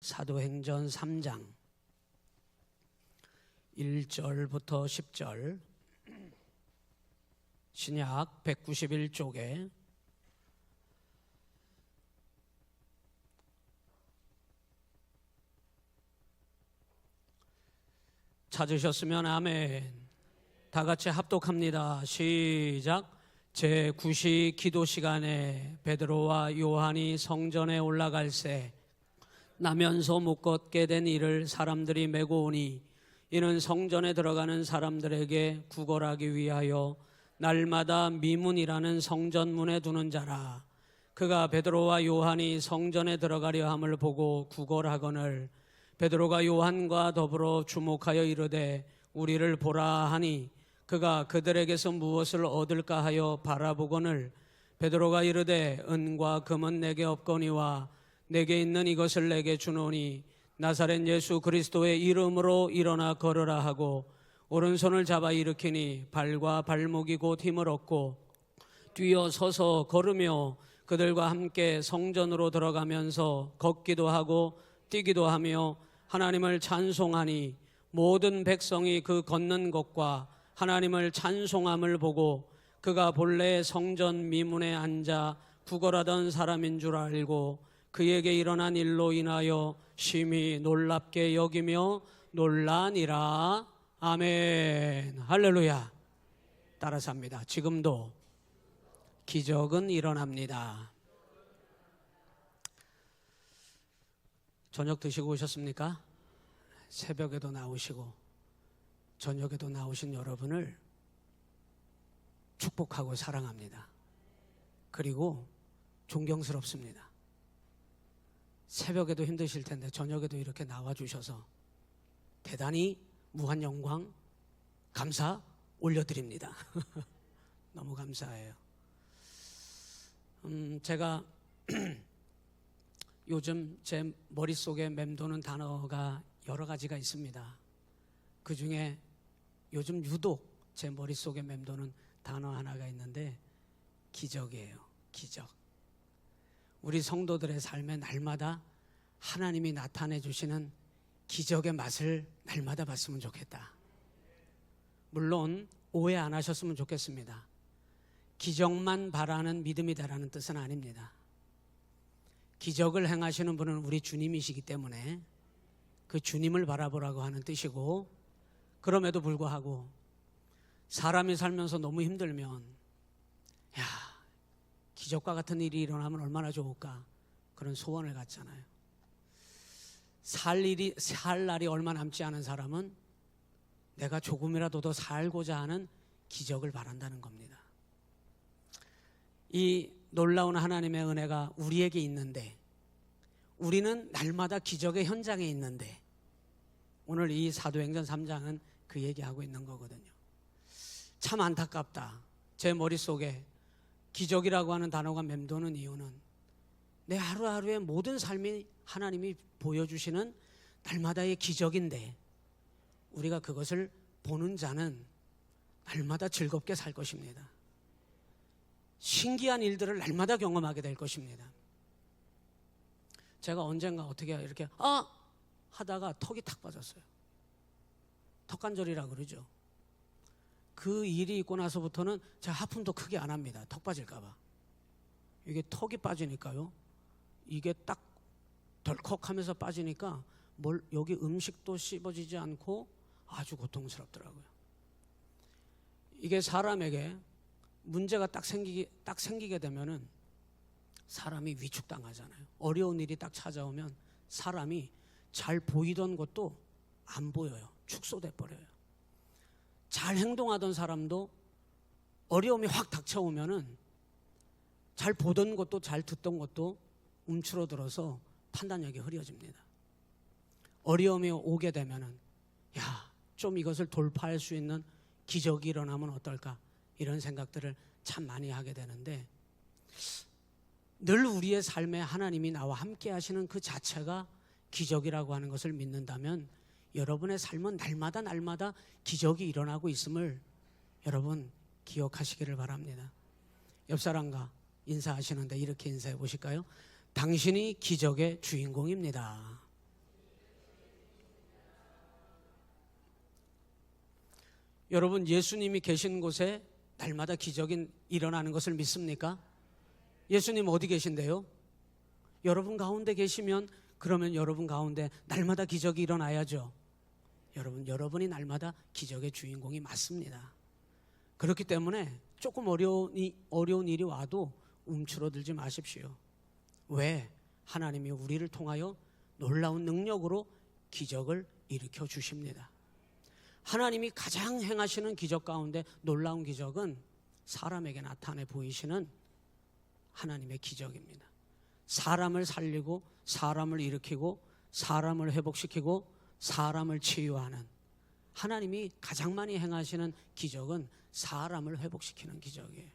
사도행전 3장 1절부터 10절, 신약 191쪽에 찾으셨으면 아멘. 다 같이 합독합니다. 시작. 제9시 기도 시간에 베드로와 요한이 성전에 올라갈새 나면서 묶었게 된 이를 사람들이 메고 오니 이는 성전에 들어가는 사람들에게 구걸하기 위하여 날마다 미문이라는 성전문에 두는 자라. 그가 베드로와 요한이 성전에 들어가려 함을 보고 구걸하거늘 베드로가 요한과 더불어 주목하여 이르되 우리를 보라 하니 그가 그들에게서 무엇을 얻을까 하여 바라보거늘 베드로가 이르되 은과 금은 내게 없거니와 내게 있는 이것을 내게 주노니 나사렛 예수 그리스도의 이름으로 일어나 걸으라 하고 오른손을 잡아 일으키니 발과 발목이 곧 힘을 얻고 뛰어 서서 걸으며 그들과 함께 성전으로 들어가면서 걷기도 하고 뛰기도 하며 하나님을 찬송하니 모든 백성이 그 걷는 것과 하나님을 찬송함을 보고 그가 본래 성전 미문에 앉아 구걸하던 사람인 줄 알고 그에게 일어난 일로 인하여 심히 놀랍게 여기며 놀라니라. 아멘. 할렐루야. 따라서 합니다. 지금도 기적은 일어납니다. 저녁 드시고 오셨습니까? 새벽에도 나오시고 저녁에도 나오신 여러분을 축복하고 사랑합니다. 그리고 존경스럽습니다. 새벽에도 힘드실 텐데 저녁에도 이렇게 나와주셔서 대단히 무한 영광, 감사 올려드립니다. 너무 감사해요. 제가 요즘 제 머릿속에 맴도는 단어가 여러 가지가 있습니다. 그 중에 요즘 유독 제 머릿속에 맴도는 단어 하나가 있는데 기적이에요. 기적. 우리 성도들의 삶에 날마다 하나님이 나타내 주시는 기적의 맛을 날마다 봤으면 좋겠다. 물론 오해 안 하셨으면 좋겠습니다. 기적만 바라는 믿음이다라는 뜻은 아닙니다. 기적을 행하시는 분은 우리 주님이시기 때문에 그 주님을 바라보라고 하는 뜻이고, 그럼에도 불구하고 사람이 살면서 너무 힘들면 야, 기적과 같은 일이 일어나면 얼마나 좋을까, 그런 소원을 갖잖아요. 살 날이 얼마 남지 않은 사람은 내가 조금이라도 더 살고자 하는 기적을 바란다는 겁니다. 이 놀라운 하나님의 은혜가 우리에게 있는데, 우리는 날마다 기적의 현장에 있는데, 오늘 이 사도행전 3장은 그 얘기하고 있는 거거든요. 참 안타깝다. 제 머릿속에 기적이라고 하는 단어가 맴도는 이유는 내 하루하루의 모든 삶이 하나님이 보여주시는 날마다의 기적인데, 우리가 그것을 보는 자는 날마다 즐겁게 살 것입니다. 신기한 일들을 날마다 경험하게 될 것입니다. 제가 언젠가 어떻게 이렇게 하다가 턱이 탁 빠졌어요. 턱관절이라고 그러죠. 그 일이 있고 나서부터는 제가 하품도 크게 안 합니다. 턱 빠질까 봐. 이게 턱이 빠지니까요, 이게 딱 덜컥하면서 빠지니까 여기 음식도 씹어지지 않고 아주 고통스럽더라고요. 이게 사람에게 문제가 딱 생기게 되면은 사람이 위축당하잖아요. 어려운 일이 딱 찾아오면 사람이 잘 보이던 것도 안 보여요. 축소돼 버려요. 잘 행동하던 사람도 어려움이 확 닥쳐오면은 잘 보던 것도 잘 듣던 것도 움츠러들어서 판단력이 흐려집니다. 어려움이 오게 되면은 좀 이것을 돌파할 수 있는 기적이 일어나면 어떨까, 이런 생각들을 참 많이 하게 되는데, 늘 우리의 삶에 하나님이 나와 함께 하시는 그 자체가 기적이라고 하는 것을 믿는다면 여러분의 삶은 날마다 기적이 일어나고 있음을 여러분 기억하시기를 바랍니다. 옆 사람과 인사하시는데 이렇게 인사해 보실까요? 당신이 기적의 주인공입니다. 여러분, 예수님이 계신 곳에 날마다 기적이 일어나는 것을 믿습니까? 예수님 어디 계신데요? 여러분 가운데 계시면 그러면 여러분 가운데 날마다 기적이 일어나야죠. 여러분이 날마다 기적의 주인공이 맞습니다. 그렇기 때문에 조금 어려운 일이 와도 움츠러들지 마십시오. 왜? 하나님이 우리를 통하여 놀라운 능력으로 기적을 일으켜 주십니다. 하나님이 가장 행하시는 기적 가운데 놀라운 기적은 사람에게 나타내 보이시는 하나님의 기적입니다. 사람을 살리고 사람을 일으키고 사람을 회복시키고 사람을 치유하는, 하나님이 가장 많이 행하시는 기적은 사람을 회복시키는 기적이에요.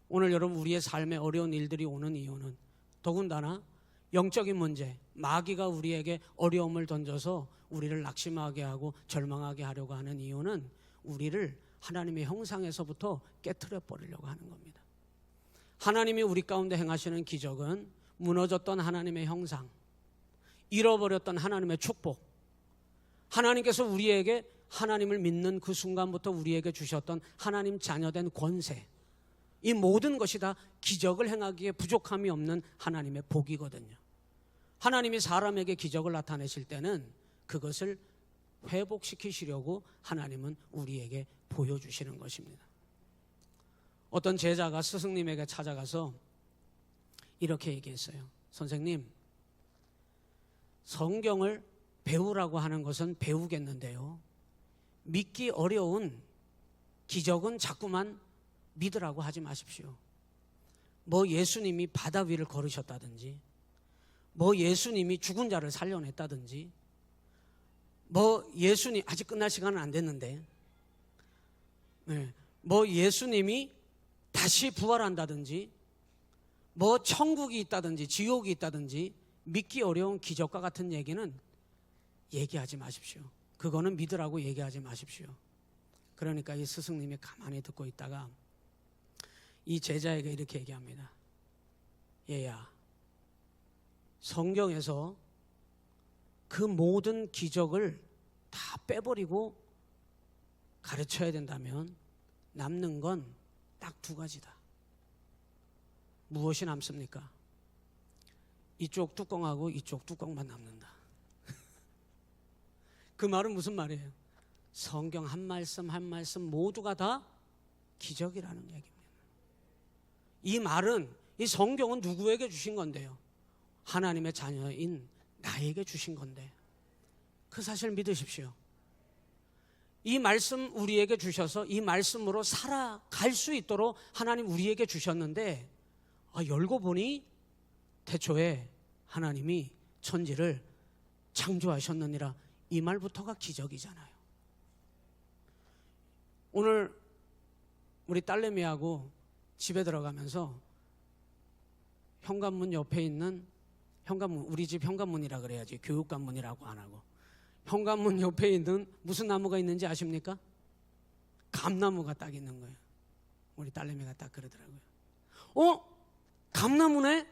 오늘 여러분, 우리의 삶에 어려운 일들이 오는 이유는 더군다나 영적인 문제, 마귀가 우리에게 어려움을 던져서 우리를 낙심하게 하고 절망하게 하려고 하는 이유는 우리를 하나님의 형상에서부터 깨트려 버리려고 하는 겁니다. 하나님이 우리 가운데 행하시는 기적은 무너졌던 하나님의 형상, 잃어버렸던 하나님의 축복, 하나님께서 우리에게 하나님을 믿는 그 순간부터 우리에게 주셨던 하나님 자녀된 권세, 이 모든 것이 다 기적을 행하기에 부족함이 없는 하나님의 복이거든요. 하나님이 사람에게 기적을 나타내실 때는 그것을 회복시키시려고 하나님은 우리에게 보여주시는 것입니다. 어떤 제자가 스승님에게 찾아가서 이렇게 얘기했어요. 선생님, 성경을 배우라고 하는 것은 배우겠는데요, 믿기 어려운 기적은 자꾸만 믿으라고 하지 마십시오. 뭐 예수님이 바다 위를 걸으셨다든지, 뭐 예수님이 죽은 자를 살려냈다든지, 뭐 예수님, 아직 끝날 시간은 안 됐는데, 뭐 예수님이 다시 부활한다든지, 뭐 천국이 있다든지 지옥이 있다든지, 믿기 어려운 기적과 같은 얘기는 얘기하지 마십시오. 그거는 믿으라고 얘기하지 마십시오. 그러니까 이 스승님이 가만히 듣고 있다가 이 제자에게 이렇게 얘기합니다. 얘야, 성경에서 그 모든 기적을 다 빼버리고 가르쳐야 된다면 남는 건 딱 두 가지다. 무엇이 남습니까? 이쪽 뚜껑하고 이쪽 뚜껑만 남는다. 그 말은 무슨 말이에요? 성경 한 말씀 한 말씀 모두가 다 기적이라는 얘기입니다. 이 말은, 이 성경은 누구에게 주신 건데요? 하나님의 자녀인 나에게 주신 건데, 그 사실 믿으십시오. 이 말씀 우리에게 주셔서 이 말씀으로 살아갈 수 있도록 하나님 우리에게 주셨는데, 열고 보니 태초에 하나님이 천지를 창조하셨느니라, 이 말부터가 기적이잖아요. 오늘 우리 딸내미하고 집에 들어가면서 현관문 옆에 있는 현관문, 우리 집 현관문이라 그래야지 교육관문이라고 안 하고, 현관문 옆에 있는 무슨 나무가 있는지 아십니까? 감나무가 딱 있는 거예요. 우리 딸내미가 딱 그러더라고요. 감나무네?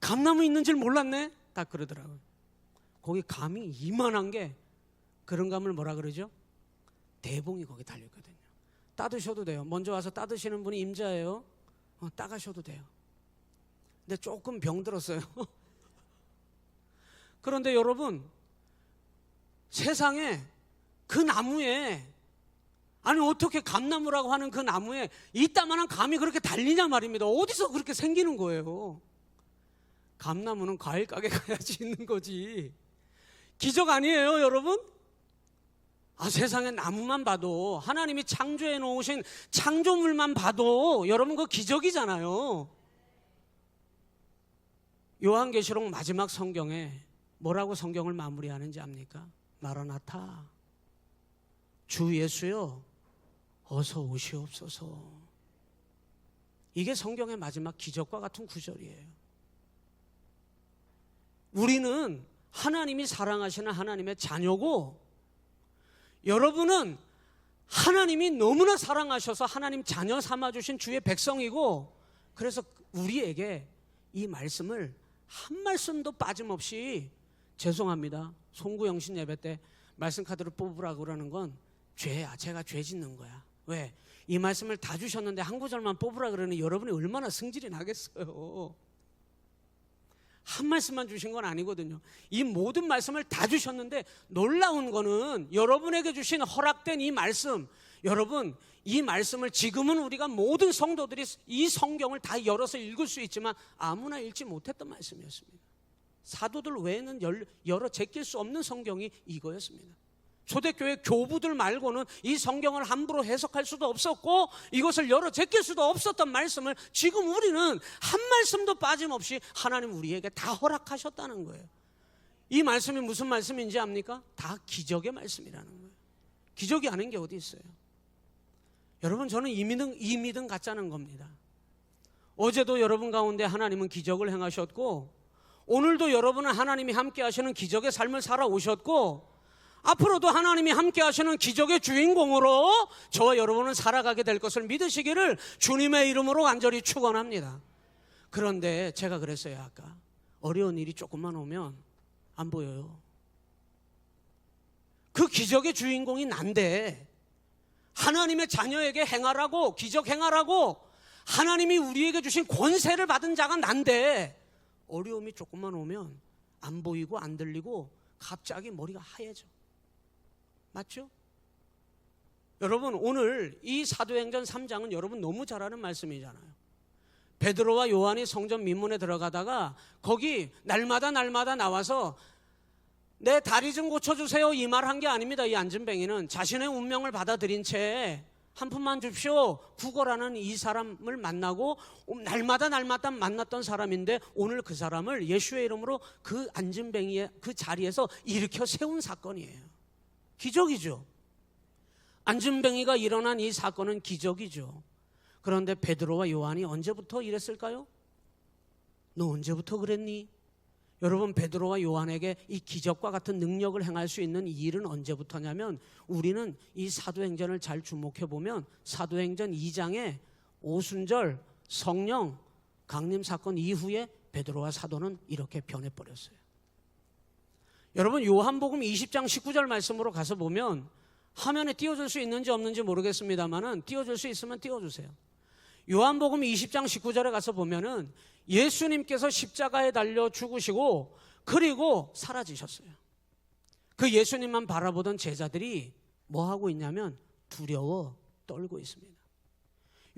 감나무 있는 줄 몰랐네? 딱 그러더라고요. 거기 감이 이만한 게, 그런 감을 뭐라 그러죠? 대봉이 거기 달려있거든요. 따드셔도 돼요. 먼저 와서 따드시는 분이 임자예요. 따가셔도 돼요. 근데 조금 병들었어요. 그런데 여러분, 세상에 그 나무에, 아니 어떻게 감나무라고 하는 그 나무에 이따만한 감이 그렇게 달리냐 말입니다. 어디서 그렇게 생기는 거예요? 감나무는 과일 가게 가야지 있는 거지. 기적 아니에요, 여러분? 세상에 나무만 봐도, 하나님이 창조해 놓으신 창조물만 봐도 여러분 그 기적이잖아요. 요한계시록 마지막 성경에 뭐라고 성경을 마무리하는지 압니까? 마라나타, 주 예수여 어서 오시옵소서. 이게 성경의 마지막 기적과 같은 구절이에요. 우리는 하나님이 사랑하시는 하나님의 자녀고, 여러분은 하나님이 너무나 사랑하셔서 하나님 자녀 삼아주신 주의 백성이고, 그래서 우리에게 이 말씀을 한 말씀도 빠짐없이, 죄송합니다, 송구영신 예배 때 말씀 카드를 뽑으라고 그러는 건 죄야. 제가 죄 짓는 거야. 왜? 이 말씀을 다 주셨는데 한 구절만 뽑으라 그러니 여러분이 얼마나 승질이 나겠어요. 한 말씀만 주신 건 아니거든요. 이 모든 말씀을 다 주셨는데 놀라운 거는 여러분에게 주신 허락된 이 말씀, 여러분 이 말씀을 지금은 우리가 모든 성도들이 이 성경을 다 열어서 읽을 수 있지만 아무나 읽지 못했던 말씀이었습니다. 사도들 외에는 열어 제낄 수 없는 성경이 이거였습니다. 초대교회 교부들 말고는 이 성경을 함부로 해석할 수도 없었고 이것을 열어 제낄 수도 없었던 말씀을 지금 우리는 한 말씀도 빠짐없이 하나님 우리에게 다 허락하셨다는 거예요. 이 말씀이 무슨 말씀인지 압니까? 다 기적의 말씀이라는 거예요. 기적이 아닌 게 어디 있어요? 여러분, 저는 이 믿음 갖자는 겁니다. 어제도 여러분 가운데 하나님은 기적을 행하셨고 오늘도 여러분은 하나님이 함께 하시는 기적의 삶을 살아오셨고 앞으로도 하나님이 함께 하시는 기적의 주인공으로 저와 여러분은 살아가게 될 것을 믿으시기를 주님의 이름으로 간절히 축원합니다. 그런데 제가 그랬어요. 아까 어려운 일이 조금만 오면 안 보여요. 그 기적의 주인공이 난데 하나님의 자녀에게 행하라고, 기적 행하라고 하나님이 우리에게 주신 권세를 받은 자가 난데 어려움이 조금만 오면 안 보이고 안 들리고 갑자기 머리가 하얘져. 맞죠? 여러분, 오늘 이 사도행전 3장은 여러분 너무 잘 아는 말씀이잖아요. 베드로와 요한이 성전 민문에 들어가다가 거기 날마다 나와서 내 다리 좀 고쳐주세요 이 말 한 게 아닙니다. 이 안진뱅이는 자신의 운명을 받아들인 채 한 푼만 줍시오 구걸하는 이 사람을 만나고 날마다 만났던 사람인데 오늘 그 사람을 예수의 이름으로 그 안진뱅이의 그 자리에서 일으켜 세운 사건이에요. 기적이죠. 안진뱅이가 일어난 이 사건은 기적이죠. 그런데 베드로와 요한이 언제부터 이랬을까요? 너 언제부터 그랬니? 여러분, 베드로와 요한에게 이 기적과 같은 능력을 행할 수 있는 이 일은 언제부터냐면 우리는 이 사도행전을 잘 주목해 보면 사도행전 2장에 오순절 성령 강림 사건 이후에 베드로와 사도는 이렇게 변해버렸어요. 여러분, 요한복음 20장 19절 말씀으로 가서 보면 화면에 띄워줄 수 있는지 없는지 모르겠습니다만은 띄워줄 수 있으면 띄워주세요. 요한복음 20장 19절에 가서 보면은 예수님께서 십자가에 달려 죽으시고 그리고 사라지셨어요. 그 예수님만 바라보던 제자들이 뭐 하고 있냐면 두려워 떨고 있습니다.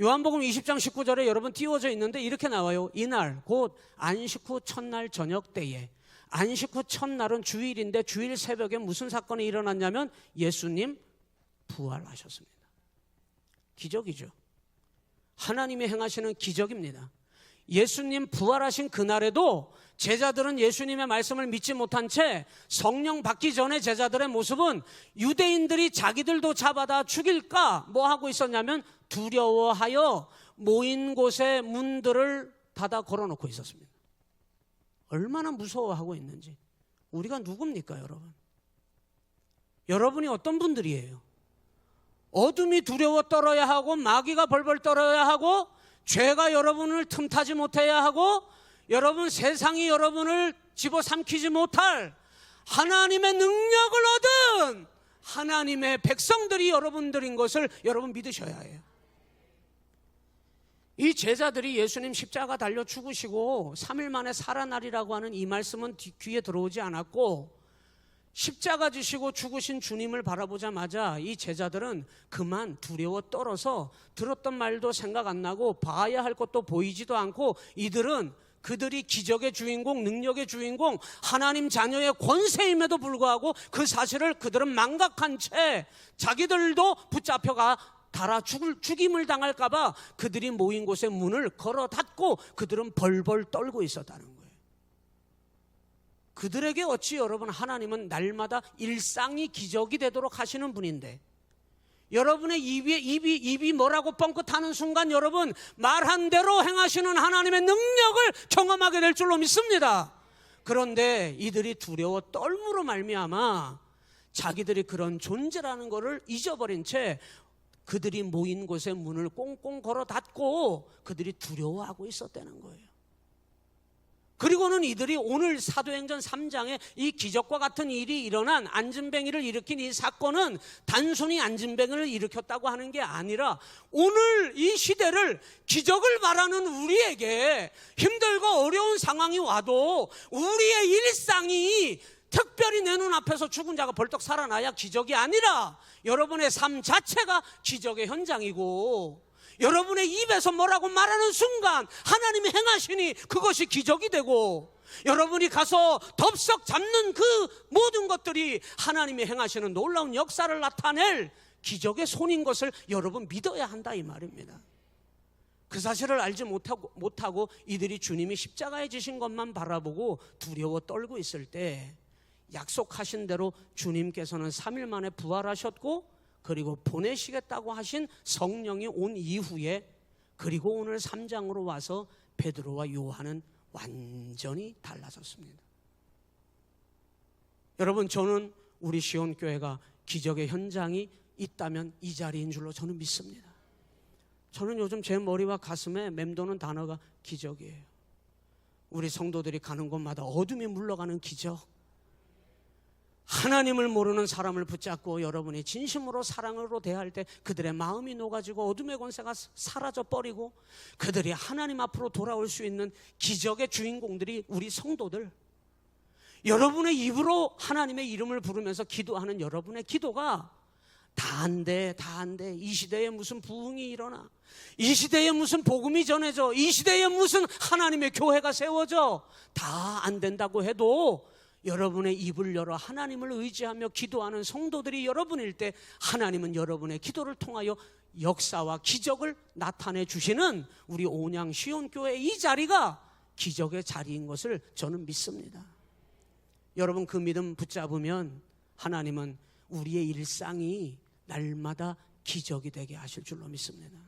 요한복음 20장 19절에 여러분 띄워져 있는데 이렇게 나와요. 이날 곧 안식 후 첫날 저녁 때에, 안식 후 첫날은 주일인데 주일 새벽에 무슨 사건이 일어났냐면 예수님 부활하셨습니다. 기적이죠. 하나님이 행하시는 기적입니다. 예수님 부활하신 그날에도 제자들은 예수님의 말씀을 믿지 못한 채 성령 받기 전에 제자들의 모습은 유대인들이 자기들도 잡아다 죽일까 뭐 하고 있었냐면 두려워하여 모인 곳에 문들을 닫아 걸어놓고 있었습니다. 얼마나 무서워하고 있는지. 우리가 누굽니까 여러분? 여러분이 어떤 분들이에요? 어둠이 두려워 떨어야 하고 마귀가 벌벌 떨어야 하고 죄가 여러분을 틈타지 못해야 하고 여러분 세상이 여러분을 집어삼키지 못할 하나님의 능력을 얻은 하나님의 백성들이 여러분들인 것을 여러분 믿으셔야 해요. 이 제자들이 예수님 십자가 달려 죽으시고 3일 만에 살아나리라고 하는 이 말씀은 귀에 들어오지 않았고 십자가 지시고 죽으신 주님을 바라보자마자 이 제자들은 그만 두려워 떨어서 들었던 말도 생각 안 나고 봐야 할 것도 보이지도 않고 이들은 그들이 기적의 주인공, 능력의 주인공, 하나님 자녀의 권세임에도 불구하고 그 사실을 그들은 망각한 채 자기들도 붙잡혀가 죽임을 당할까 봐 그들이 모인 곳에 문을 걸어 닫고 그들은 벌벌 떨고 있었다는 거예요. 그들에게 어찌 여러분 하나님은 날마다 일상이 기적이 되도록 하시는 분인데 여러분의 입이 뭐라고 뻥긋하는 순간 여러분 말한 대로 행하시는 하나님의 능력을 경험하게 될 줄로 믿습니다. 그런데 이들이 두려워 떨므로 말미암아 자기들이 그런 존재라는 것을 잊어버린 채 그들이 모인 곳에 문을 꽁꽁 걸어 닫고 그들이 두려워하고 있었다는 거예요. 그리고는 이들이 오늘 사도행전 3장에 이 기적과 같은 일이 일어난 안진뱅이를 일으킨 이 사건은 단순히 안진뱅이를 일으켰다고 하는 게 아니라 오늘 이 시대를 기적을 바라는 우리에게 힘들고 어려운 상황이 와도 우리의 일상이 특별히 내 눈앞에서 죽은 자가 벌떡 살아나야 기적이 아니라 여러분의 삶 자체가 기적의 현장이고, 여러분의 입에서 뭐라고 말하는 순간 하나님이 행하시니 그것이 기적이 되고, 여러분이 가서 덥석 잡는 그 모든 것들이 하나님이 행하시는 놀라운 역사를 나타낼 기적의 손인 것을 여러분 믿어야 한다 이 말입니다. 그 사실을 알지 못하고 이들이 주님이 십자가에 지신 것만 바라보고 두려워 떨고 있을 때, 약속하신 대로 주님께서는 3일 만에 부활하셨고, 그리고 보내시겠다고 하신 성령이 온 이후에, 그리고 오늘 3장으로 와서 베드로와 요한은 완전히 달라졌습니다. 여러분, 저는 우리 시온교회가 기적의 현장이 있다면 이 자리인 줄로 저는 믿습니다. 저는 요즘 제 머리와 가슴에 맴도는 단어가 기적이에요. 우리 성도들이 가는 곳마다 어둠이 물러가는 기적, 하나님을 모르는 사람을 붙잡고 여러분이 진심으로 사랑으로 대할 때 그들의 마음이 녹아지고 어둠의 권세가 사라져 버리고 그들이 하나님 앞으로 돌아올 수 있는 기적의 주인공들이 우리 성도들, 여러분의 입으로 하나님의 이름을 부르면서 기도하는 여러분의 기도가 다 안 돼, 이 시대에 무슨 부흥이 일어나, 이 시대에 무슨 복음이 전해져, 이 시대에 무슨 하나님의 교회가 세워져, 다 안 된다고 해도 여러분의 입을 열어 하나님을 의지하며 기도하는 성도들이 여러분일 때 하나님은 여러분의 기도를 통하여 역사와 기적을 나타내 주시는 우리 온양 시온교회 이 자리가 기적의 자리인 것을 저는 믿습니다. 여러분, 그 믿음 붙잡으면 하나님은 우리의 일상이 날마다 기적이 되게 하실 줄로 믿습니다.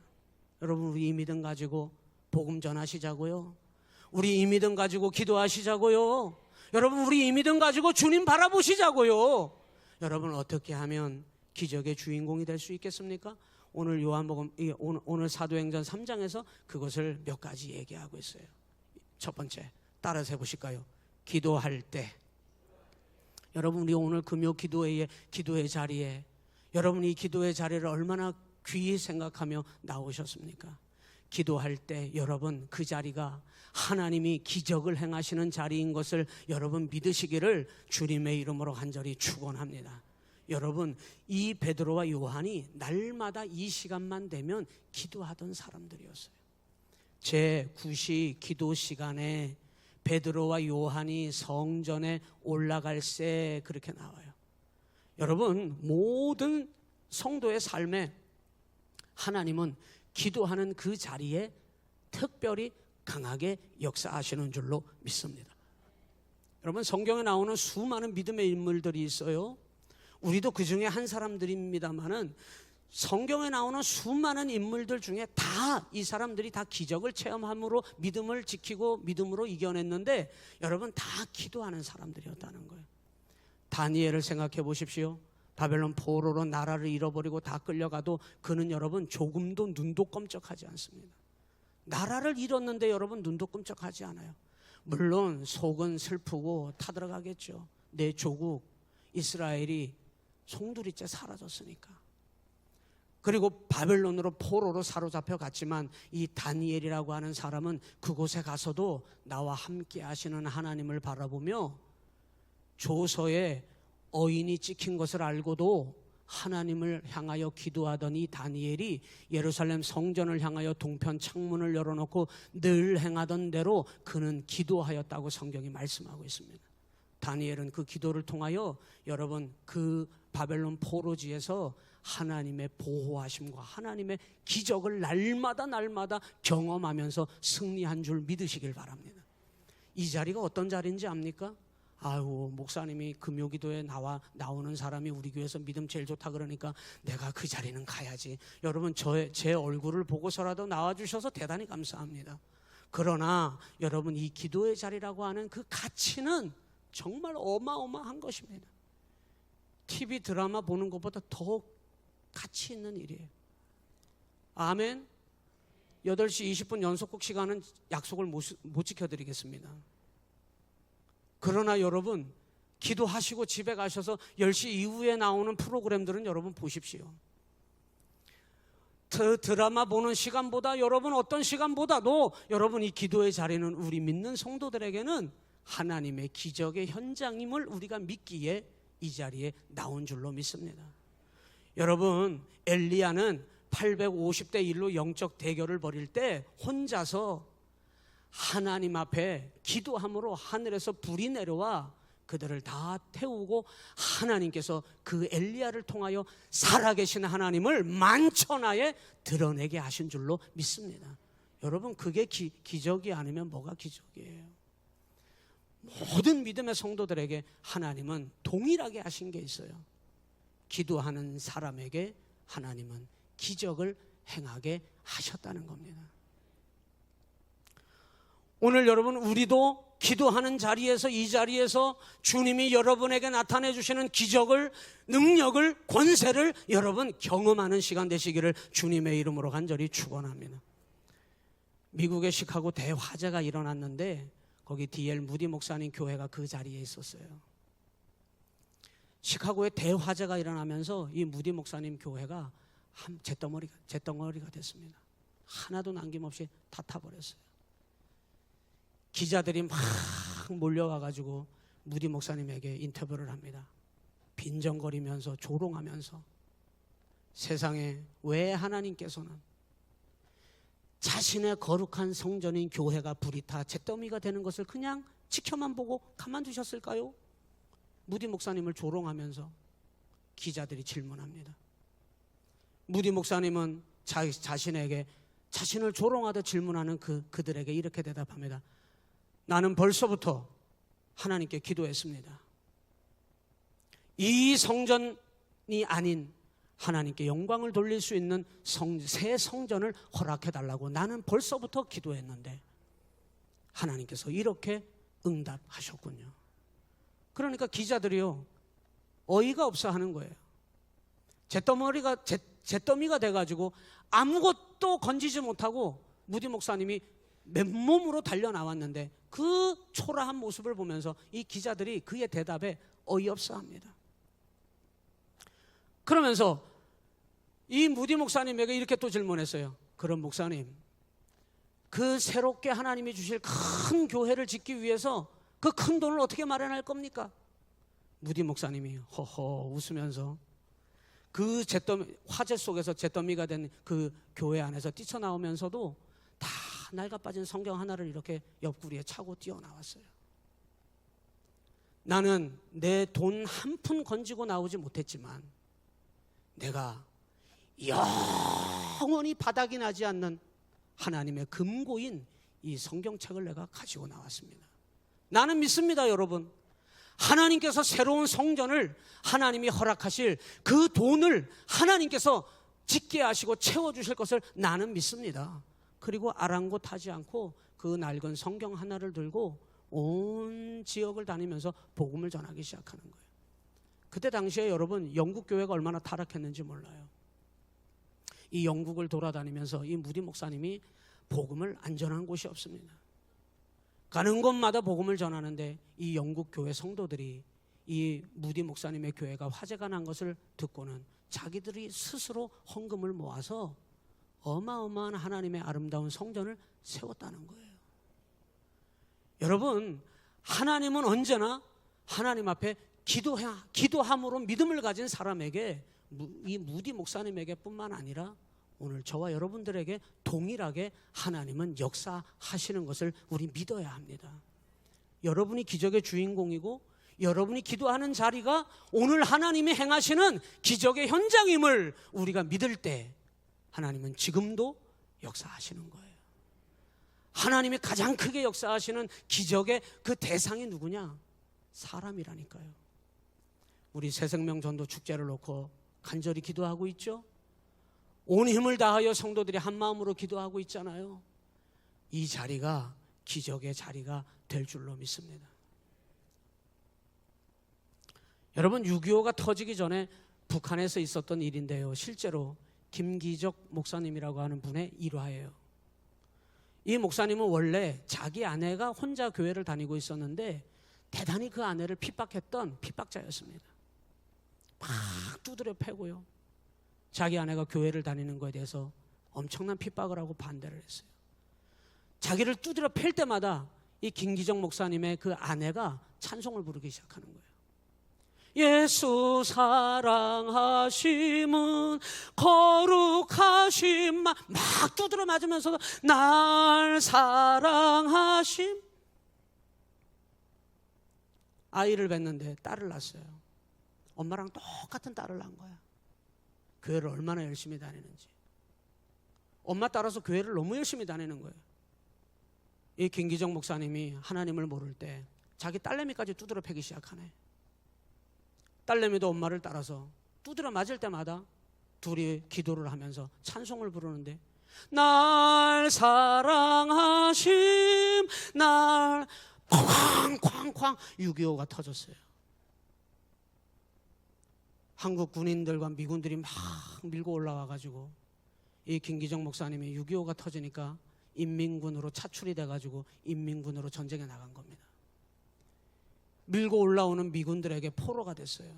여러분, 우리 이 믿음 가지고 복음 전하시자고요. 우리 이 믿음 가지고 기도하시자고요. 여러분, 우리 이 믿음 가지고 주님 바라보시자고요. 여러분, 어떻게 하면 기적의 주인공이 될 수 있겠습니까? 오늘 요한복음, 오늘 사도행전 3장에서 그것을 몇 가지 얘기하고 있어요. 첫 번째, 따라서 해보실까요? 기도할 때. 여러분, 우리 오늘 금요 기도의 자리에, 여러분 이 기도의 자리를 얼마나 귀히 생각하며 나오셨습니까? 기도할 때 여러분 그 자리가 하나님이 기적을 행하시는 자리인 것을 여러분 믿으시기를 주님의 이름으로 간절히 축원합니다. 여러분, 이 베드로와 요한이 날마다 이 시간만 되면 기도하던 사람들이었어요. 제9시 기도 시간에 베드로와 요한이 성전에 올라갈 때 그렇게 나와요. 여러분, 모든 성도의 삶에 하나님은 기도하는 그 자리에 특별히 강하게 역사하시는 줄로 믿습니다. 여러분, 성경에 나오는 수많은 믿음의 인물들이 있어요. 우리도 그 중에 한 사람들입니다만은 성경에 나오는 수많은 인물들 중에 다 이 사람들이 다 기적을 체험함으로 믿음을 지키고 믿음으로 이겨냈는데 여러분 다 기도하는 사람들이었다는 거예요. 다니엘을 생각해 보십시오. 바벨론 포로로 나라를 잃어버리고 다 끌려가도 그는 여러분 조금도 눈도 끔찍하지 않습니다. 나라를 잃었는데 여러분 눈도 끔찍하지 않아요. 물론 속은 슬프고 타들어가겠죠. 내 조국 이스라엘이 송두리째 사라졌으니까. 그리고 바벨론으로 포로로 사로잡혀 갔지만 이 다니엘이라고 하는 사람은 그곳에 가서도 나와 함께 하시는 하나님을 바라보며 조서에 어인이 찍힌 것을 알고도 하나님을 향하여 기도하던 이 다니엘이 예루살렘 성전을 향하여 동편 창문을 열어놓고 늘 행하던 대로 그는 기도하였다고 성경이 말씀하고 있습니다. 다니엘은 그 기도를 통하여 여러분 그 바벨론 포로지에서 하나님의 보호하심과 하나님의 기적을 날마다 경험하면서 승리한 줄 믿으시길 바랍니다. 이 자리가 어떤 자리인지 압니까? 아유, 목사님이 금요기도에 나오는 사람이 우리 교회에서 믿음 제일 좋다 그러니까 내가 그 자리는 가야지. 여러분, 제 얼굴을 보고서라도 나와주셔서 대단히 감사합니다. 그러나 여러분, 이 기도의 자리라고 하는 그 가치는 정말 어마어마한 것입니다. TV 드라마 보는 것보다 더 가치 있는 일이에요. 아멘. 8시 20분 연속곡 시간은 약속을 못 지켜드리겠습니다. 그러나 여러분, 기도하시고 집에 가셔서 10시 이후에 나오는 프로그램들은 여러분 보십시오. 드라마 보는 시간보다, 여러분 어떤 시간보다도 여러분 이 기도의 자리는 우리 믿는 성도들에게는 하나님의 기적의 현장임을 우리가 믿기에 이 자리에 나온 줄로 믿습니다. 여러분, 엘리야는 850대 1로 영적 대결을 벌일 때 혼자서 하나님 앞에 기도함으로 하늘에서 불이 내려와 그들을 다 태우고 하나님께서 그 엘리야를 통하여 살아계신 하나님을 만천하에 드러내게 하신 줄로 믿습니다. 여러분, 그게 기적이 아니면 뭐가 기적이에요? 모든 믿음의 성도들에게 하나님은 동일하게 하신 게 있어요. 기도하는 사람에게 하나님은 기적을 행하게 하셨다는 겁니다. 오늘 여러분, 우리도 기도하는 자리에서, 이 자리에서 주님이 여러분에게 나타내 주시는 기적을, 능력을, 권세를 여러분 경험하는 시간 되시기를 주님의 이름으로 간절히 축원합니다. 미국의 시카고 대화재가 일어났는데 거기 D.L. 무디 목사님 교회가 그 자리에 있었어요. 시카고에 대화재가 일어나면서 이 무디 목사님 교회가 잿덩어리가 됐습니다. 하나도 남김없이 다 타버렸어요. 기자들이 막 몰려와가지고 무디 목사님에게 인터뷰를 합니다. 빈정거리면서 조롱하면서 세상에 왜 하나님께서는 자신의 거룩한 성전인 교회가 불이 타 잿더미가 되는 것을 그냥 지켜만 보고 가만두셨을까요? 무디 목사님을 조롱하면서 기자들이 질문합니다. 무디 목사님은 자신에게 자신을 조롱하듯 질문하는 그들에게 이렇게 대답합니다. 나는 벌써부터 하나님께 기도했습니다. 이 성전이 아닌 하나님께 영광을 돌릴 수 있는 새 성전을 허락해달라고 나는 벌써부터 기도했는데 하나님께서 이렇게 응답하셨군요. 그러니까 기자들이요, 어이가 없어 하는 거예요. 잿더미가 돼가지고 아무것도 건지지 못하고 무디 목사님이 맨몸으로 달려나왔는데 그 초라한 모습을 보면서 이 기자들이 그의 대답에 어이없어 합니다. 그러면서 이 무디 목사님에게 이렇게 또 질문했어요. 그럼 목사님, 그 새롭게 하나님이 주실 큰 교회를 짓기 위해서 그 큰 돈을 어떻게 마련할 겁니까? 무디 목사님이 허허 웃으면서 그 화재 속에서 잿더미가 된 그 교회 안에서 뛰쳐나오면서도 다 낡아 빠진 성경 하나를 이렇게 옆구리에 차고 뛰어나왔어요. 나는 내 돈 한 푼 건지고 나오지 못했지만 내가 영원히 바닥이 나지 않는 하나님의 금고인 이 성경책을 내가 가지고 나왔습니다. 나는 믿습니다, 여러분. 하나님께서 새로운 성전을 하나님이 허락하실 그 돈을 하나님께서 짓게 하시고 채워주실 것을 나는 믿습니다. 그리고 아랑곳하지 않고 그 낡은 성경 하나를 들고 온 지역을 다니면서 복음을 전하기 시작하는 거예요. 그때 당시에 여러분, 영국 교회가 얼마나 타락했는지 몰라요. 이 영국을 돌아다니면서 이 무디 목사님이 복음을 안 전한 곳이 없습니다. 가는 곳마다 복음을 전하는데 이 영국 교회 성도들이 이 무디 목사님의 교회가 화재가 난 것을 듣고는 자기들이 스스로 헌금을 모아서 어마어마한 하나님의 아름다운 성전을 세웠다는 거예요. 여러분, 하나님은 언제나 하나님 앞에 기도함으로 믿음을 가진 사람에게, 이 무디 목사님에게 뿐만 아니라 오늘 저와 여러분들에게 동일하게 하나님은 역사하시는 것을 우리 믿어야 합니다. 여러분이 기적의 주인공이고 여러분이 기도하는 자리가 오늘 하나님이 행하시는 기적의 현장임을 우리가 믿을 때 하나님은 지금도 역사하시는 거예요. 하나님이 가장 크게 역사하시는 기적의 그 대상이 누구냐? 사람이라니까요. 우리 새생명 전도 축제를 놓고 간절히 기도하고 있죠. 온 힘을 다하여 성도들이 한 마음으로 기도하고 있잖아요. 이 자리가 기적의 자리가 될 줄로 믿습니다. 여러분, 6.25가 터지기 전에 북한에서 있었던 일인데요, 실제로 김기적 목사님이라고 하는 분의 일화예요. 이 목사님은 원래 자기 아내가 혼자 교회를 다니고 있었는데 대단히 그 아내를 핍박했던 핍박자였습니다. 막 두드려 패고요. 자기 아내가 교회를 다니는 것에 대해서 엄청난 핍박을 하고 반대를 했어요. 자기를 두드려 팰 때마다 이 김기정 목사님의 그 아내가 찬송을 부르기 시작하는 거예요. 예수 사랑하심은 거룩하심, 막 두드려 맞으면서도 날 사랑하심. 아이를 낳는데 딸을 낳았어요. 엄마랑 똑같은 딸을 낳은 거야. 교회를 얼마나 열심히 다니는지. 엄마 따라서 교회를 너무 열심히 다니는 거예요. 이 김기정 목사님이 하나님을 모를 때 자기 딸내미까지 두드려 패기 시작하네. 딸내미도 엄마를 따라서 두드려 맞을 때마다 둘이 기도를 하면서 찬송을 부르는데, 날 사랑하심, 날 쾅쾅쾅 6.25가 터졌어요. 한국 군인들과 미군들이 막 밀고 올라와가지고 이 김기정 목사님이 6.25가 터지니까 인민군으로 차출이 돼가지고 인민군으로 전쟁에 나간 겁니다. 밀고 올라오는 미군들에게 포로가 됐어요.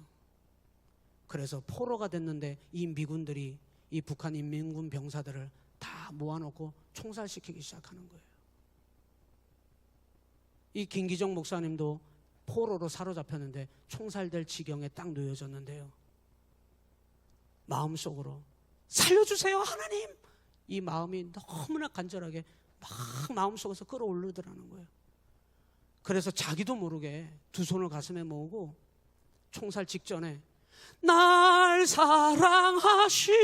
그래서 포로가 됐는데 이 미군들이 이 북한 인민군 병사들을 다 모아놓고 총살시키기 시작하는 거예요. 이 김기정 목사님도 포로로 사로잡혔는데 총살될 지경에 딱 놓여졌는데요. 마음속으로 살려주세요 하나님! 이 마음이 너무나 간절하게 막 마음속에서 끌어올르더라는 거예요. 그래서 자기도 모르게 두 손을 가슴에 모으고 총살 직전에 날 사랑하심,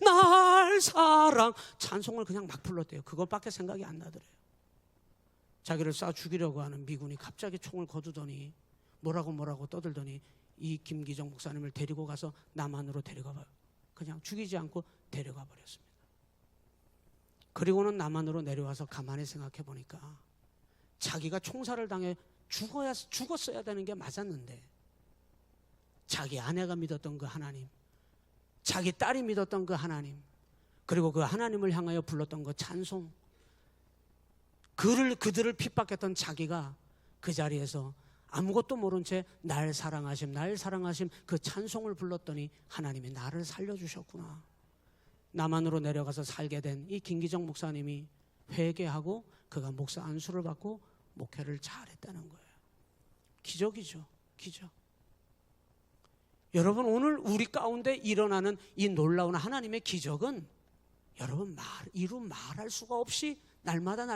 날 사랑, 찬송을 그냥 막 불렀대요. 그것밖에 생각이 안 나더래요. 자기를 쏴 죽이려고 하는 미군이 갑자기 총을 거두더니 뭐라고 떠들더니 이 김기정 목사님을 데리고 가서 남한으로 데려가, 그냥 죽이지 않고 데려가 버렸습니다. 그리고는 남한으로 내려와서 가만히 생각해 보니까 자기가 총살을 당해 죽었어야 되는 게 맞았는데, 자기 아내가 믿었던 그 하나님, 자기 딸이 믿었던 그 하나님, 그리고 그 하나님을 향하여 불렀던 그 찬송, 그들을 핍박했던 자기가 그 자리에서 아무것도 모른 채 날 사랑하심, 날 사랑하심 그 찬송을 불렀더니 하나님이 나를 살려주셨구나. 남한으로 내려가서 살게 된 이 김기정 목사님이 회개하고 그가 목사 안수를 받고 목회를 잘했다는 거예요. 기적이죠, 기적. 여러분, 오늘 우리 가운데 일어나는 이 놀라운 하나님의 기적은 여러분 이루 말할 수가 없이 날마다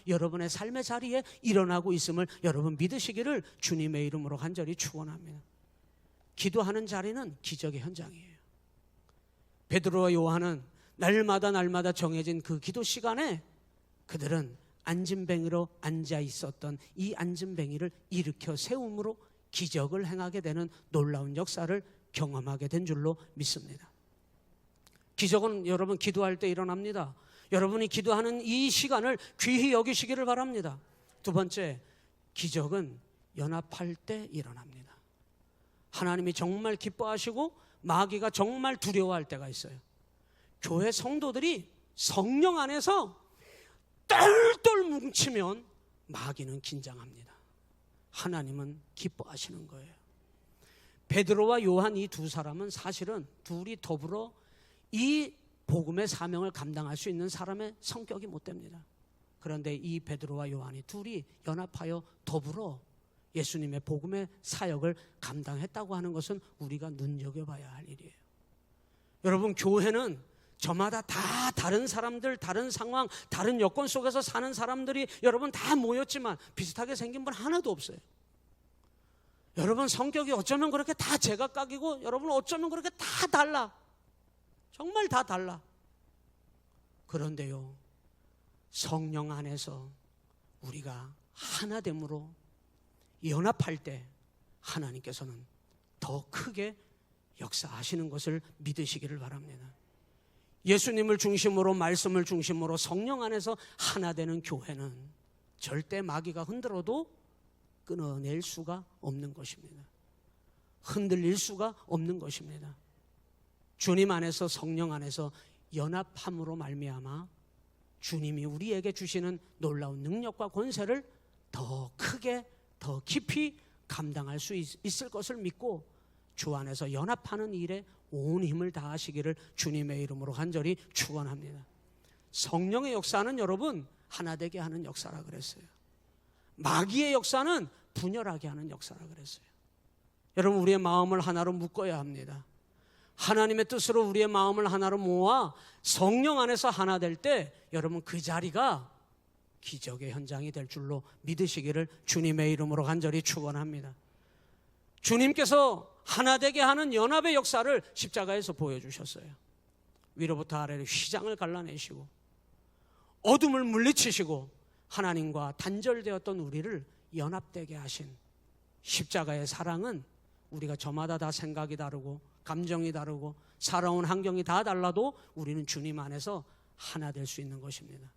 여러분의 삶의 자리에 일어나고 있음을 여러분 믿으시기를 주님의 이름으로 간절히 축원합니다. 기도하는 자리는 기적의 현장이에요. 베드로와 요한은 날마다 정해진 그 기도 시간에 그들은 안진뱅이로 앉아 있었던 이 안진뱅이를 일으켜 세움으로 기적을 행하게 되는 놀라운 역사를 경험하게 된 줄로 믿습니다. 기적은 여러분 기도할 때 일어납니다. 여러분이 기도하는 이 시간을 귀히 여기시기를 바랍니다. 두 번째, 기적은 연합할 때 일어납니다. 하나님이 정말 기뻐하시고 마귀가 정말 두려워할 때가 있어요. 교회 성도들이 성령 안에서 똘똘 뭉치면 마귀는 긴장합니다. 하나님은 기뻐하시는 거예요. 베드로와 요한 이 두 사람은 사실은 둘이 더불어 이 복음의 사명을 감당할 수 있는 사람의 성격이 못 됩니다. 그런데 이 베드로와 요한이 둘이 연합하여 더불어 예수님의 복음의 사역을 감당했다고 하는 것은 우리가 눈여겨봐야 할 일이에요. 여러분, 교회는 저마다 다 다른 사람들, 다른 상황, 다른 여건 속에서 사는 사람들이 여러분 다 모였지만 비슷하게 생긴 분 하나도 없어요. 여러분 성격이 어쩌면 그렇게 다 제각각이고 여러분 어쩌면 그렇게 다 달라. 정말 다 달라. 그런데요, 성령 안에서 우리가 하나됨으로 연합할 때 하나님께서는 더 크게 역사하시는 것을 믿으시기를 바랍니다. 예수님을 중심으로, 말씀을 중심으로 성령 안에서 하나 되는 교회는 절대 마귀가 흔들어도 끊어낼 수가 없는 것입니다. 흔들릴 수가 없는 것입니다. 주님 안에서, 성령 안에서 연합함으로 말미암아 주님이 우리에게 주시는 놀라운 능력과 권세를 더 크게 더 깊이 감당할 수 있을 것을 믿고 주 안에서 연합하는 일에 온 힘을 다하시기를 주님의 이름으로 간절히 축원합니다. 성령의 역사는 여러분 하나 되게 하는 역사라 그랬어요. 마귀의 역사는 분열하게 하는 역사라 그랬어요. 여러분, 우리의 마음을 하나로 묶어야 합니다. 하나님의 뜻으로 우리의 마음을 하나로 모아 성령 안에서 하나 될 때 여러분 그 자리가 기적의 현장이 될 줄로 믿으시기를 주님의 이름으로 간절히 축원합니다. 주님께서 하나 되게 하는 연합의 역사를 십자가에서 보여주셨어요. 위로부터 아래로 휘장을 갈라내시고 어둠을 물리치시고 하나님과 단절되었던 우리를 연합되게 하신 십자가의 사랑은 우리가 저마다 다 생각이 다르고 감정이 다르고 살아온 환경이 다 달라도 우리는 주님 안에서 하나 될 수 있는 것입니다.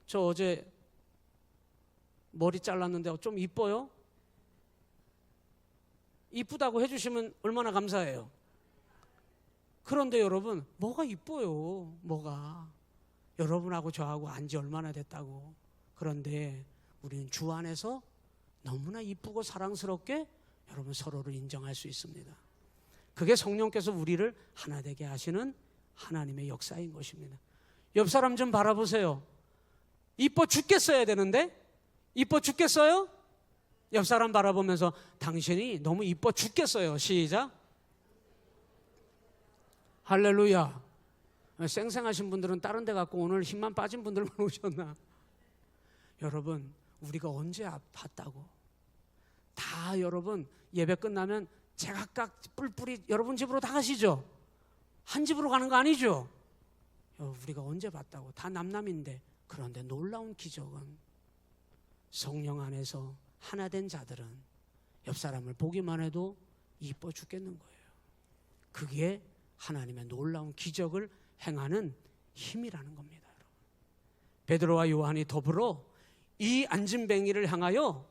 저 어제 머리 잘랐는데 좀 이뻐요? 이쁘다고 해주시면 얼마나 감사해요. 그런데 여러분, 뭐가 이뻐요? 뭐가? 여러분하고 저하고 안지 얼마나 됐다고. 그런데 우리는 주 안에서 너무나 이쁘고 사랑스럽게 여러분 서로를 인정할 수 있습니다. 그게 성령께서 우리를 하나 되게 하시는 하나님의 역사인 것입니다. 옆 사람 좀 바라보세요. 이뻐 죽겠어야 되는데 이뻐 죽겠어요? 옆 사람 바라보면서 당신이 너무 이뻐 죽겠어요. 시작. 할렐루야. 쌩쌩하신 분들은 다른 데 갖고 오늘 힘만 빠진 분들만 오셨나? 여러분, 우리가 언제 봤다고? 다 여러분 예배 끝나면 제각각 뿔뿔이 여러분 집으로 다 가시죠? 한 집으로 가는 거 아니죠? 우리가 언제 봤다고? 다 남남인데. 그런데 놀라운 기적은 성령 안에서 하나 된 자들은 옆 사람을 보기만 해도 이뻐 죽겠는 거예요. 그게 하나님의 놀라운 기적을 행하는 힘이라는 겁니다. 여러분. 베드로와 요한이 더불어 이 안진뱅이를 향하여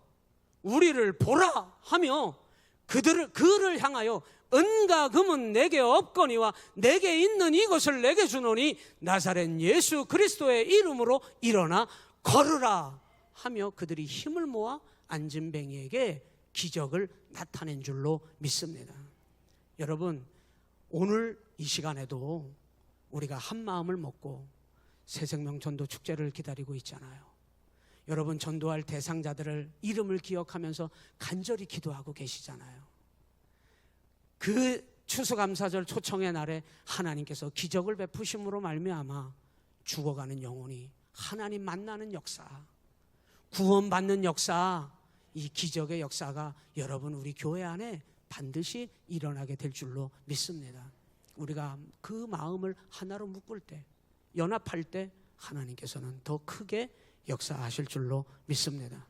우리를 보라 하며 그를 향하여 은과 금은 내게 없거니와 내게 있는 이것을 내게 주노니 나사렛 예수 그리스도의 이름으로 일어나 걸으라 하며 그들이 힘을 모아 안진뱅이에게 기적을 나타낸 줄로 믿습니다. 여러분, 오늘 이 시간에도 우리가 한 마음을 먹고 새생명 전도 축제를 기다리고 있잖아요. 여러분, 전도할 대상자들을 이름을 기억하면서 간절히 기도하고 계시잖아요. 그 추수감사절 초청의 날에 하나님께서 기적을 베푸심으로 말미암아 죽어가는 영혼이 하나님 만나는 역사, 구원받는 역사, 이 기적의 역사가 여러분 우리 교회 안에 반드시 일어나게 될 줄로 믿습니다. 우리가 그 마음을 하나로 묶을 때, 연합할 때 하나님께서는 더 크게 역사하실 줄로 믿습니다.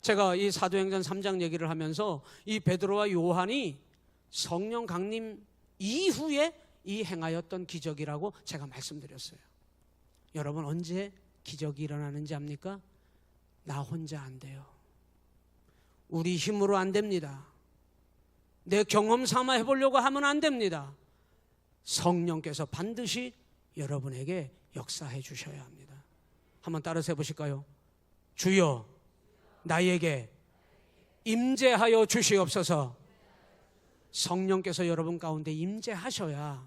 제가 이 사도행전 3장 얘기를 하면서 이 베드로와 요한이 성령 강림 이후에 이 행하였던 기적이라고 제가 말씀드렸어요. 여러분, 언제 기적이 일어나는지 압니까? 나 혼자 안 돼요. 우리 힘으로 안 됩니다. 내 경험 삼아 해보려고 하면 안 됩니다. 성령께서 반드시 여러분에게 역사해 주셔야 합니다. 한번 따라서 해보실까요? 주여 나에게 임재하여 주시옵소서. 성령께서 여러분 가운데 임재하셔야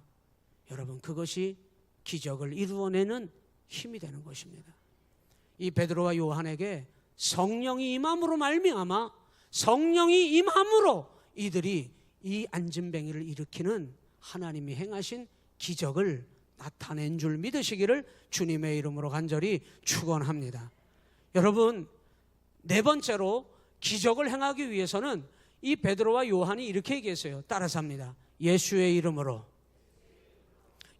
여러분 그것이 기적을 이루어내는 힘이 되는 것입니다. 이 베드로와 요한에게 성령이 임함으로 말미암아 성령이 임함으로 이들이 이 안진뱅이를 일으키는 하나님이 행하신 기적을 나타낸 줄 믿으시기를 주님의 이름으로 간절히 축원합니다. 여러분, 네 번째로 기적을 행하기 위해서는 이 베드로와 요한이 이렇게 얘기했어요. 따라서 합니다. 예수의 이름으로.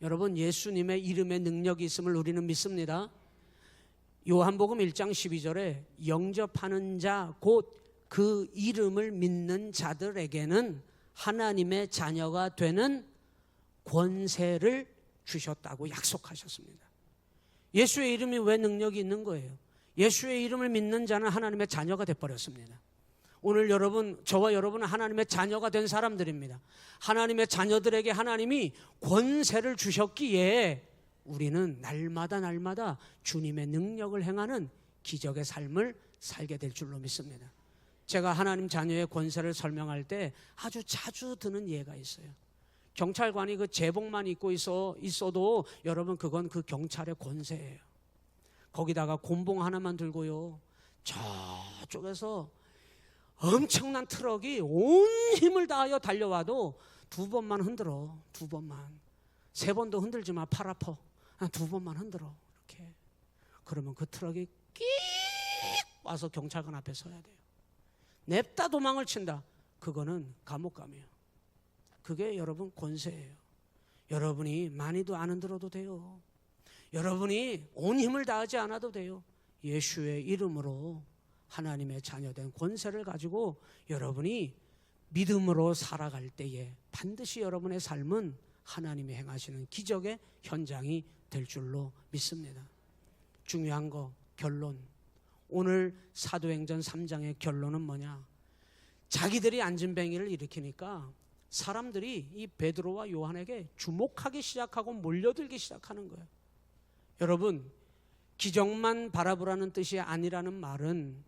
여러분, 예수님의 이름에 능력이 있음을 우리는 믿습니다. 요한복음 1장 12절에 영접하는 자 곧 그 이름을 믿는 자들에게는 하나님의 자녀가 되는 권세를 주셨다고 약속하셨습니다. 예수의 이름이 왜 능력이 있는 거예요? 예수의 이름을 믿는 자는 하나님의 자녀가 되어버렸습니다. 오늘 여러분, 저와 여러분은 하나님의 자녀가 된 사람들입니다. 하나님의 자녀들에게 하나님이 권세를 주셨기에 우리는 날마다 주님의 능력을 행하는 기적의 삶을 살게 될 줄로 믿습니다. 제가 하나님 자녀의 권세를 설명할 때 아주 자주 드는 예가 있어요. 경찰관이 그 제복만 입고 있어도 여러분 그건 그 경찰의 권세예요. 거기다가 곤봉 하나만 들고요, 저쪽에서 엄청난 트럭이 온 힘을 다하여 달려와도 2번만 흔들어. 2번만. 3번도 흔들지 마. 팔 아파. 2번만 흔들어. 이렇게. 그러면 그 트럭이 끽 와서 경찰관 앞에 서야 돼요. 냅다 도망을 친다. 그거는 감옥감이에요. 그게 여러분 권세예요. 여러분이 많이도 안 흔들어도 돼요. 여러분이 온 힘을 다하지 않아도 돼요. 예수의 이름으로 하나님의 자녀된 권세를 가지고 여러분이 믿음으로 살아갈 때에 반드시 여러분의 삶은 하나님이 행하시는 기적의 현장이 될 줄로 믿습니다. 중요한 거, 결론. 오늘 사도행전 3장의 결론은 뭐냐? 자기들이 안진뱅이를 일으키니까 사람들이 이 베드로와 요한에게 주목하기 시작하고 몰려들기 시작하는 거예요. 여러분, 기적만 바라보라는 뜻이 아니라는 말은,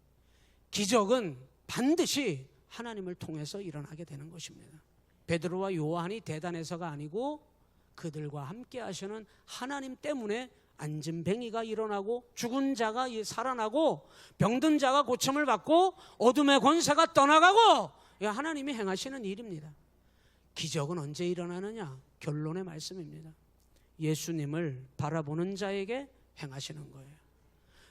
기적은 반드시 하나님을 통해서 일어나게 되는 것입니다. 베드로와 요한이 대단해서가 아니고 그들과 함께 하시는 하나님 때문에 안진뱅이가 일어나고 죽은 자가 살아나고 병든 자가 고침을 받고 어둠의 권세가 떠나가고, 하나님이 행하시는 일입니다. 기적은 언제 일어나느냐? 결론의 말씀입니다. 예수님을 바라보는 자에게 행하시는 거예요.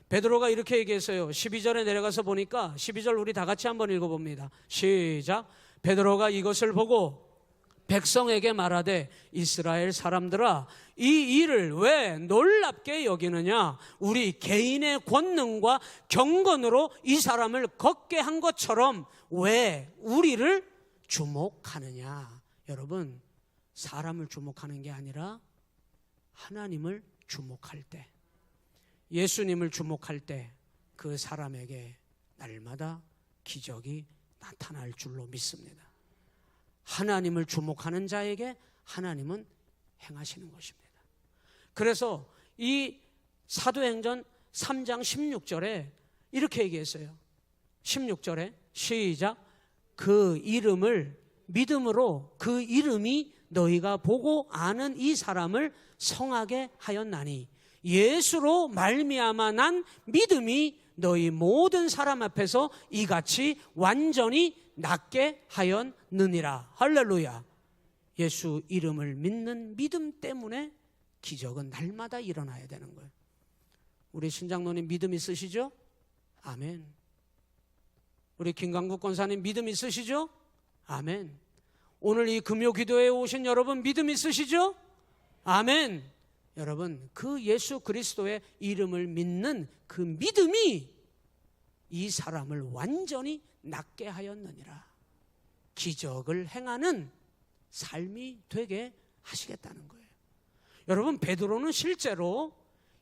베드로가 이렇게 얘기했어요. 12절에 내려가서 보니까 12절 우리 다 같이 한번 읽어봅니다. 시작. 베드로가 이것을 보고 백성에게 말하되 이스라엘 사람들아, 이 일을 왜 놀랍게 여기느냐? 우리 개인의 권능과 경건으로 이 사람을 걷게 한 것처럼 왜 우리를 주목하느냐? 여러분, 사람을 주목하는 게 아니라 하나님을 주목할 때, 예수님을 주목할 때 그 사람에게 날마다 기적이 나타날 줄로 믿습니다. 하나님을 주목하는 자에게 하나님은 행하시는 것입니다. 그래서 이 사도행전 3장 16절에 이렇게 얘기했어요. 16절에 시작. 그 이름을 믿음으로, 그 이름이 너희가 보고 아는 이 사람을 성하게 하였나니 예수로 말미암아 난 믿음이 너희 모든 사람 앞에서 이같이 완전히 낫게 하였느니라. 할렐루야. 예수 이름을 믿는 믿음 때문에 기적은 날마다 일어나야 되는 거예요. 우리 신장로님 믿음 있으시죠? 아멘. 우리 김강국 권사님 믿음 있으시죠? 아멘. 오늘 이 금요 기도회에 오신 여러분 믿음 있으시죠? 아멘. 여러분, 그 예수 그리스도의 이름을 믿는 그 믿음이 이 사람을 완전히 낫게 하였느니라. 기적을 행하는 삶이 되게 하시겠다는 거예요. 여러분, 베드로는 실제로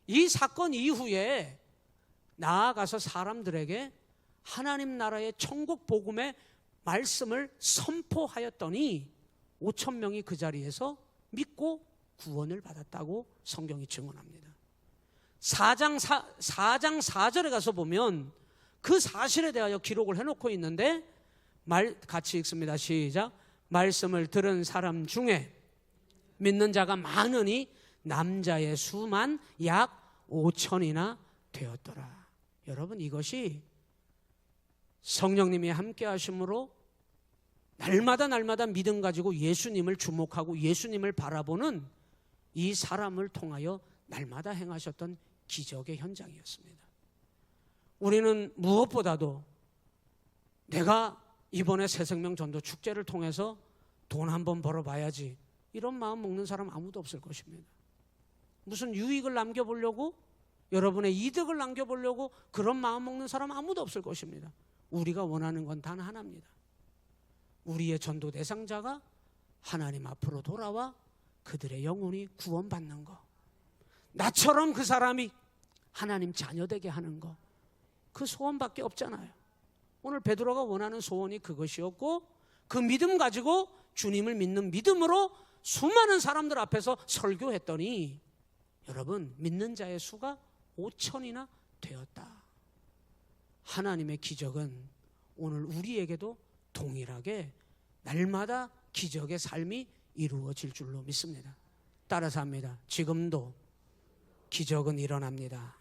이 사건 이후에 나아가서 사람들에게 하나님 나라의 천국 복음의 말씀을 선포하였더니 5,000명이 그 자리에서 믿고 구원을 받았다고 성경이 증언합니다. 4장 4절에 가서 보면 그 사실에 대하여 기록을 해놓고 있는데, 같이 읽습니다. 시작. 말씀을 들은 사람 중에 믿는 자가 많으니 남자의 수만 약 5,000이나 되었더라. 여러분, 이것이 성령님이 함께 하심으로 날마다 믿음 가지고 예수님을 주목하고 예수님을 바라보는 이 사람을 통하여 날마다 행하셨던 기적의 현장이었습니다. 우리는 무엇보다도 내가 이번에 새생명 전도 축제를 통해서 돈 한번 벌어봐야지, 이런 마음 먹는 사람 아무도 없을 것입니다. 무슨 유익을 남겨보려고, 여러분의 이득을 남겨보려고 그런 마음 먹는 사람 아무도 없을 것입니다. 우리가 원하는 건 단 하나입니다. 우리의 전도 대상자가 하나님 앞으로 돌아와 그들의 영혼이 구원받는 거, 나처럼 그 사람이 하나님 자녀되게 하는 거, 그 소원밖에 없잖아요. 오늘 베드로가 원하는 소원이 그것이었고, 그 믿음 가지고 주님을 믿는 믿음으로 수많은 사람들 앞에서 설교했더니 여러분, 믿는 자의 수가 5,000이나 되었다. 하나님의 기적은 오늘 우리에게도 동일하게 날마다 기적의 삶이 이루어질 줄로 믿습니다. 따라서 합니다. 지금도 기적은 일어납니다.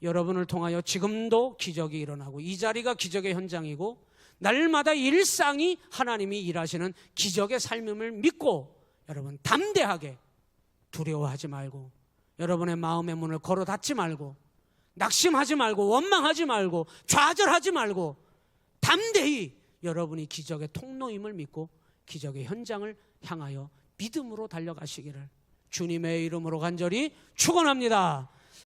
여러분을 통하여 지금도 기적이 일어나고 이 자리가 기적의 현장이고 날마다 일상이 하나님이 일하시는 기적의 삶임을 믿고 여러분 담대하게 두려워하지 말고 여러분의 마음의 문을 걸어 닫지 말고 낙심하지 말고 원망하지 말고 좌절하지 말고 담대히 여러분이 기적의 통로임을 믿고 기적의 현장을 향하여 믿음으로 달려가시기를 주님의 이름으로 간절히 축원합니다.